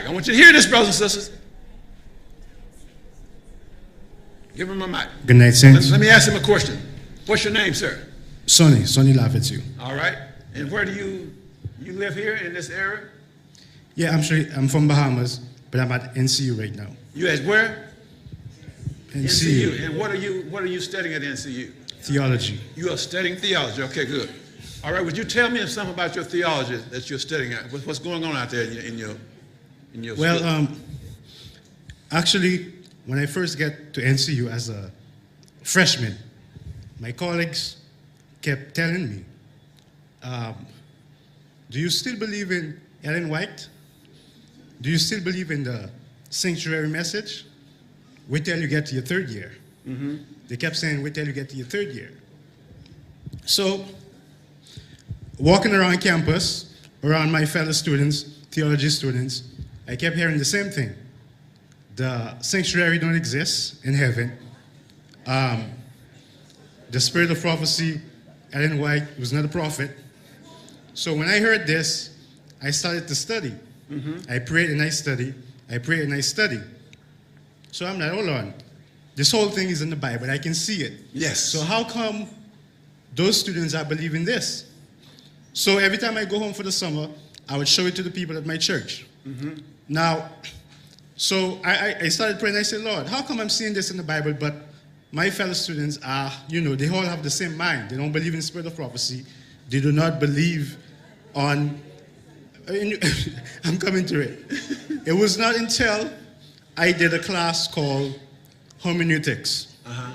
mic. I want you to hear this, brothers and sisters. Give him a mic. Good night, Saints. Let me ask him a question. What's your name, sir? Sonny Lavetu. All right. And where do you live here in this area? Yeah, I'm from Bahamas, but I'm at NCU right now. You at where? NCU. And what are you studying at NCU? Theology. You are studying theology. Okay, good. All right. Would you tell me something about your theology that you're studying? What's going on out there in your Well, school? Actually, when I first get to NCU as a freshman, my colleagues kept telling me, do you still believe in Ellen White? Do you still believe in the sanctuary message? Wait till you get to your third year. Mm-hmm. They kept saying, wait till you get to your third year. So, walking around campus, around my fellow students, theology students, I kept hearing the same thing. The sanctuary don't exist in heaven. The spirit of prophecy, Ellen White was not a prophet. So when I heard this, I started to study. Mm-hmm. I prayed and I studied. I prayed and I studied. So I'm like, hold on. This whole thing is in the Bible. I can see it. Yes. So how come those students are believing this? So every time I go home for the summer, I would show it to the people at my church. Mm-hmm. Now, so I started praying. I said, Lord, how come I'm seeing this in the Bible, but my fellow students are, they all have the same mind. They don't believe in the spirit of prophecy. They do not believe on, I'm coming to it. It was not until I did a class called hermeneutics. Uh-huh.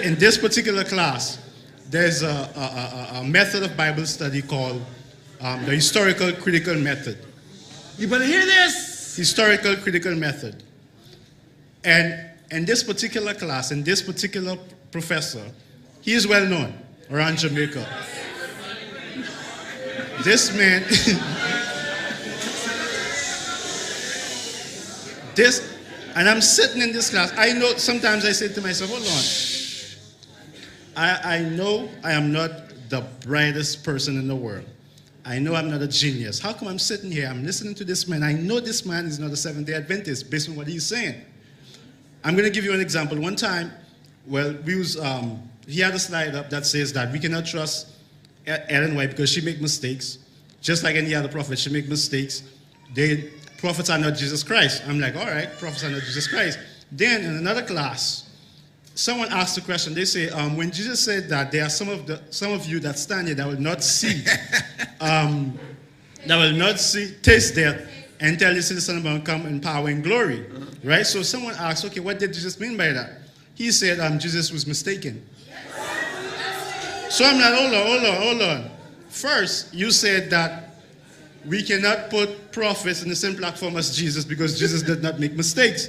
In this particular class, there's a method of Bible study called the historical critical method. You better hear this. Historical critical method. And in this particular class, and this particular professor, he is well known around Jamaica. This man, and I'm sitting in this class. I know, sometimes I say to myself, hold on. I know I am not the brightest person in the world. I know I'm not a genius. How come I'm sitting here, I'm listening to this man? I know this man is not a Seventh-day Adventist based on what he's saying. I'm going to give you an example. One time, he had a slide up that says that we cannot trust Ellen White because she makes mistakes. Just like any other prophet, she makes mistakes. Prophets are not Jesus Christ. I'm like, all right, prophets are not Jesus Christ. Then in another class, someone asked a question. They say, when Jesus said that there are some of you that stand here that will not see, taste death, until you see the Son of Man come in power and glory. Right? So someone asked, okay, what did Jesus mean by that? He said, Jesus was mistaken. So I'm like, hold on. First, you said that we cannot put prophets in the same platform as Jesus because Jesus did not make mistakes.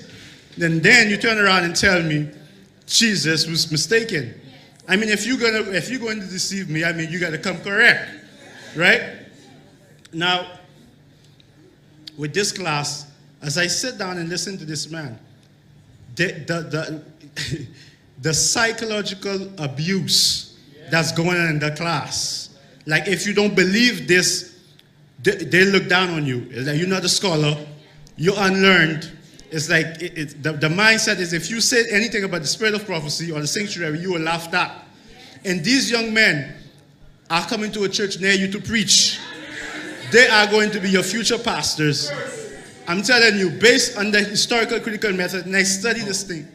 Then you turn around and tell me Jesus was mistaken. I mean, if you're going to deceive me, I mean, you got to come correct, right? Now, with this class, as I sit down and listen to this man, the psychological abuse that's going on in the class, like if you don't believe this, they look down on you. It's like you're not a scholar, you're unlearned. It's like the mindset is if you say anything about the spirit of prophecy or the sanctuary, you are laughed at. And these young men are coming to a church near you to preach. They are going to be your future pastors. I'm telling you, based on the historical critical method, and I study this thing.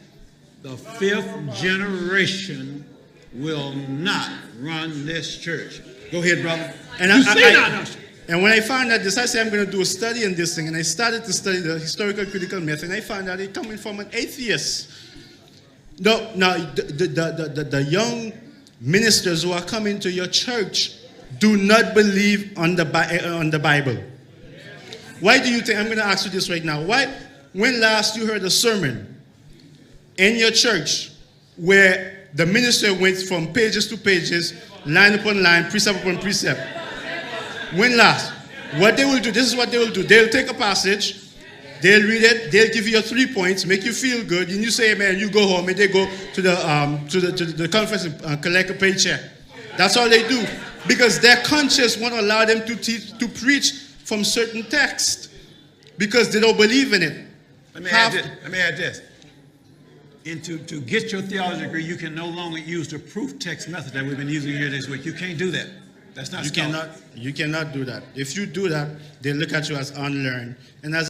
The fifth generation will not run this church. Go ahead, brother. And when I found out this, I said I'm going to do a study on this thing. And I started to study the historical critical method. And I found out it's coming from an atheist. Now, the young ministers who are coming to your church do not believe on the Bible. Why do you think, I'm going to ask you this right now. When last you heard a sermon in your church where the minister went from pages to pages, line upon line, precept upon precept? When last? What they will do, this is what they will do. They'll take a passage, they'll read it, they'll give you your 3 points, make you feel good, and you say, man, you go home, and they go to the conference and collect a paycheck. That's all they do. Because their conscience won't allow them to preach from certain texts. because they don't believe in it. Let me add this. And to get your theology degree, you can no longer use the proof text method that we've been using here this week. You can't do that. That's not scholarly. You cannot do that. If you do that, they look at you as unlearned. And as